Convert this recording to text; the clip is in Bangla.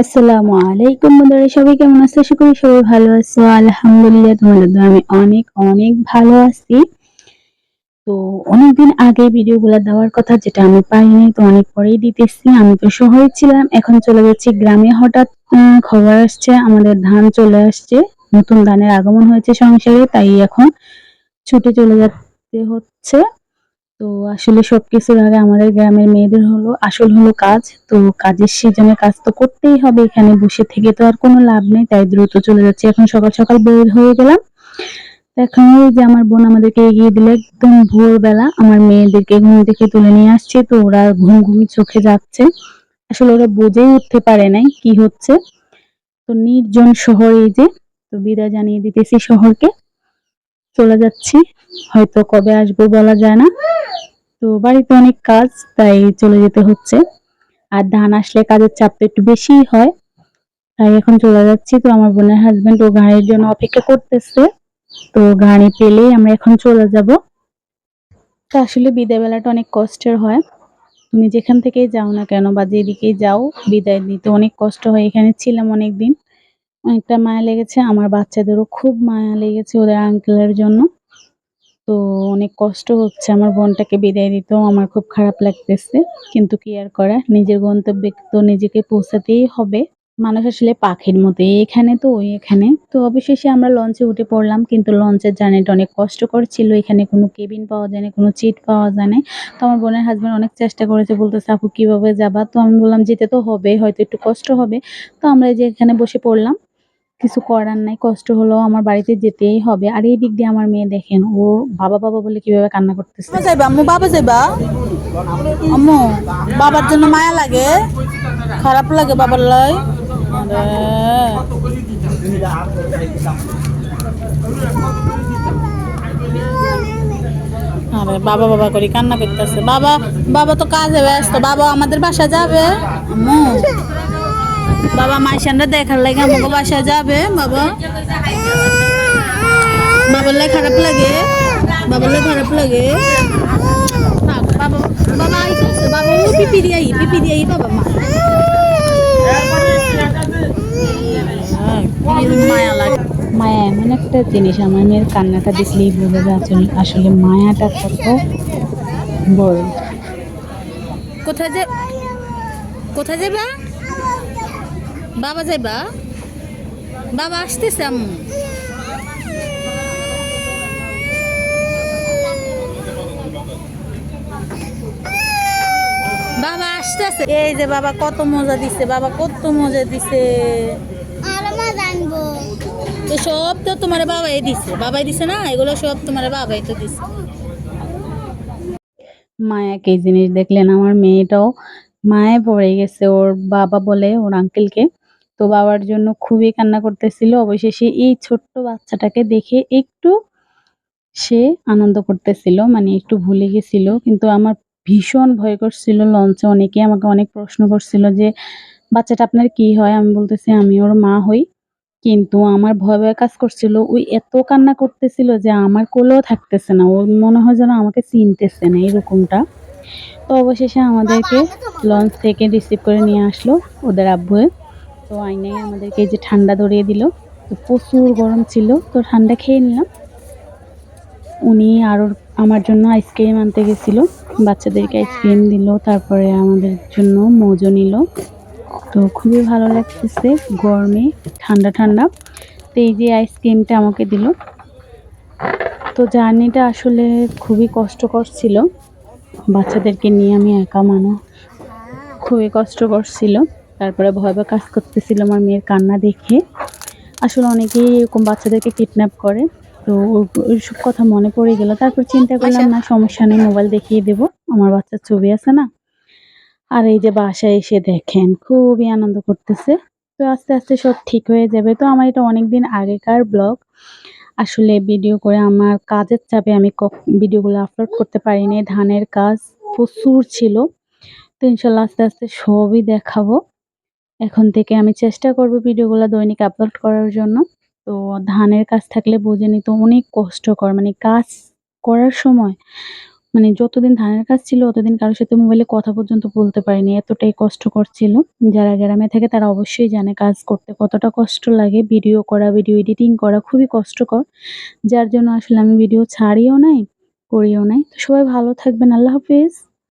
আসসালামু আলাইকুম বন্ধুরা, সবাই কেমন আছো? আশা করি সবাই ভালো আছো। আলহামদুলিল্লাহ, তোমাদের দোয়ায় আমি অনেক অনেক ভালো আছি। তো অনেকদিন আগে ভিডিওগুলো দেওয়ার কথা, যেটা আমি পাইনি, তো অনেক পরেই দিতেছি। আমি তো শহরে ছিলাম, এখন চলে যাচ্ছি গ্রামে। হঠাৎ খবর আসছে আমাদের ধান চলে আসছে, নতুন ধানের আগমন হয়েছে সংসারে, তাই এখন ছুটে চলে যেতে হচ্ছে। তো আসলে সবকিছুর আগে আমাদের গ্রামের মেয়েদের আসল হলো কাজ। তো কাজের সিজনে কাজ তো করতেই হবে, এখানে বসে থেকে তো আর কোনো লাভ নেই, তাই দ্রুত চলে যাচ্ছি। এখন সকাল সকাল বের হয়ে গেলাম। তো এখন ওই যে আমার বোন আমাদেরকে এগিয়ে দিলে, একদম ভোরবেলা আমার মেয়েদেরকে ঘুম থেকে তুলে নিয়ে আসছে। তো ওরা ঘুম ঘুম চোখে যাচ্ছে, আসলে ওরা বুঝেই উঠতে পারে নাই কি হচ্ছে। তো নির্জন শহর, এই যে, তো বিদায় জানিয়ে দিতেছি শহরকে, চলে যাচ্ছি। হয়তো কবে আসবো বলা যায় না। তো বাড়িতে অনেক কাজ, তাই চলে যেতে হচ্ছে। আর ধান আসলে কাজের চাপ তো একটু বেশিই হয়, তাই এখন চলে যাচ্ছি। তো আমার বোনের হাজবেন্ড ও গাড়ির জন্য অপেক্ষা করতেছে। তো গাড়ি পেলেই আমরা এখন চলে যাব। তো আসলে বিদায় বেলাটা অনেক কষ্টের হয়। তুমি যেখান থেকেই যাও না কেন বা যেদিকেই যাও, বিদায় দিতে অনেক কষ্ট হয়। এখানে ছিলাম অনেকদিন, অনেকটা মায়া লেগেছে। আমার বাচ্চাদেরও খুব মায়া লেগেছে ওদের আঙ্কেলের জন্য। তো অনেক কষ্ট হচ্ছে, আমার বোনটাকে বিদায় দিতেও আমার খুব খারাপ লাগতেছে। কিন্তু কি আর করা, নিজের গন্তব্যে তো নিজেকে পৌঁছাতেই হবে। মানুষ আসলে পাখির মতো, এখানে তো ওই এখানে। তো অবশেষে আমরা লঞ্চে উঠে পড়লাম, কিন্তু লঞ্চের জার্নিটা অনেক কষ্টকর ছিল। এখানে কোনো কেবিন পাওয়া যায় না, কোনো সিট পাওয়া যায় না। তো আমার বোনের হাজবেন্ড অনেক চেষ্টা করেছে, বলতেছে আপু কিভাবে যাবা? তো আমি বললাম যেতে তো হবে, হয়তো একটু কষ্ট হবে। তো আমরা এই যে এখানে বসে পড়লাম, কিছু করার নাই, কষ্ট হলেও আমার বাড়িতে যেতেই হবে। আর এই দিক দিয়ে আমার মেয়ে দেখেন, ও বাবা বাবা বলে কিভাবে কান্না করতেছে। বাবা যাইবা আম্মু, বাবা যাইবা আম্মু, বাবার জন্য মায়া লাগে, খারাপ লাগে বাবার লাই। আরে বাবা বাবা করে কান্না করতেছে। বাবা, বাবা তো কাজে ব্যস্ত। বাবা আমাদের বাসা যাবে আম্মু, বাবা মাইশানরা দেখার লাগে আমাকে বাসা যাবে। বাবা, বাবার লাই খারাপ লাগে, বাবার লাই খারাপ লাগে। থাক, বাবা, বাবা আইতেছে, বাবা ও পিপি দিয়ে বাবা মা মায়া লাগে। মায়া এমন একটা জিনিস, আমার মেয়ের কান্নাটা দেখলেই বোঝা যায় আসলে আসলে মায়াটা কত বড়। কোথায় যে, কোথায় যাবা? বাবা যাইবা? বাবা আসতেছে আম্মু। বাবা আসতেছে। এই যে বাবা কত মজা দিছে, বাবা কত মজা দিছে। তো সব তো তোমার বাবাই দিছে, বাবাই দিছে না, এগুলো সব তোমার বাবাই তো দিছে। মায়াকে এই জিনিস দেখলেন, আমার মেয়েটাও মায়ায় পড়ে গেছে ওর বাবা বলে, ওর আঙ্কেলকে। তো বাবার জন্য খুবই কান্না করতেছিল। অবশেষে এই ছোট্ট বাচ্চাটাকে দেখে একটু সে আনন্দ করতেছিল, মানে একটু ভুলে গেছিল। কিন্তু আমার ভীষণ ভয় করছিল। লঞ্চে অনেকে আমাকে অনেক প্রশ্ন করছিল যে বাচ্চাটা আপনার কি হয়? আমি বলতেছি আমি ওর মা হই। কিন্তু আমার ভয় ভয় কাজ করছিল। ওই এত কান্না করতেছিল যে আমার কোলেও থাকতেছে না। ওর মনে হয় যেন আমাকে চিনতেছে না, এরকমটা। তো অবশেষে আমাদেরকে লঞ্চ থেকে রিসিভ করে নিয়ে আসলো ওদের আব্বুয়ে। তো আইনাই আমাদেরকে এই যে ঠান্ডা ধরিয়ে দিল। তো প্রচুর গরম ছিল, তো ঠান্ডা খেয়ে নিলাম। উনি আরো আমার জন্য আইসক্রিম আনতে গেছিল, বাচ্চাদেরকে আইসক্রিম দিল, তারপরে আমাদের জন্য মোজো নিল। তো খুবই ভালো লাগতেছে গরমে, ঠান্ডা ঠান্ডা। তো এই যে আইসক্রিমটা আমাকে দিল। তো জার্নিটা আসলে খুবই কষ্টকর ছিল, বাচ্চাদেরকে নিয়ে আমি একা মানুষ, খুবই কষ্টকর ছিল। তারপরে ভয় ভয় কাজ করতেছিল আমার মেয়ের কান্না দেখে। আসলে অনেকেই এরকম বাচ্চাদেরকে কিডন্যাপ করে। তো ওইসব কথা মনে পড়ে গেল। তারপর চিন্তা করলাম, মাইশা, না সমস্যা নেই, মোবাইল দেখিয়ে দেব, আমার বাচ্চার ছবি আছে না। আর এই যে বাসায় এসে দেখেন খুবই আনন্দ করতেছে। তো আস্তে আস্তে সব ঠিক হয়ে যাবে। তো আমার এটা অনেকদিন আগেকার ব্লগ। আসলে ভিডিও করে আমার কাজের চাপে আমি ভিডিওগুলো আপলোড করতে পারিনি। ধানের কাজ প্রচুর ছিল। তো ইনশাল্লাহ আস্তে আস্তে সবই দেখাবো। এখন থেকে আমি চেষ্টা করব ভিডিওগুলো দৈনিক আপলোড করার জন্য। তো ধানের কাজ থাকলে বুঝে নিত অনেক কষ্টকর, মানে কাজ করার সময় মানে যতদিন ধানের কাজ ছিল অতদিন কারো সাথে মোবাইলে কথা পর্যন্ত বলতে পারিনি। এতটাই কষ্টকর ছিল। যারা গ্রামে থাকে তারা অবশ্যই জানে কাজ করতে কতটা কষ্ট লাগে। ভিডিও করা, ভিডিও এডিটিং করা খুবই কষ্টকর। যার জন্য আসলে আমি ভিডিও ছাড়িও নাই, করিও নাই। তো সবাই ভালো থাকবেন। আল্লাহ হাফেজ।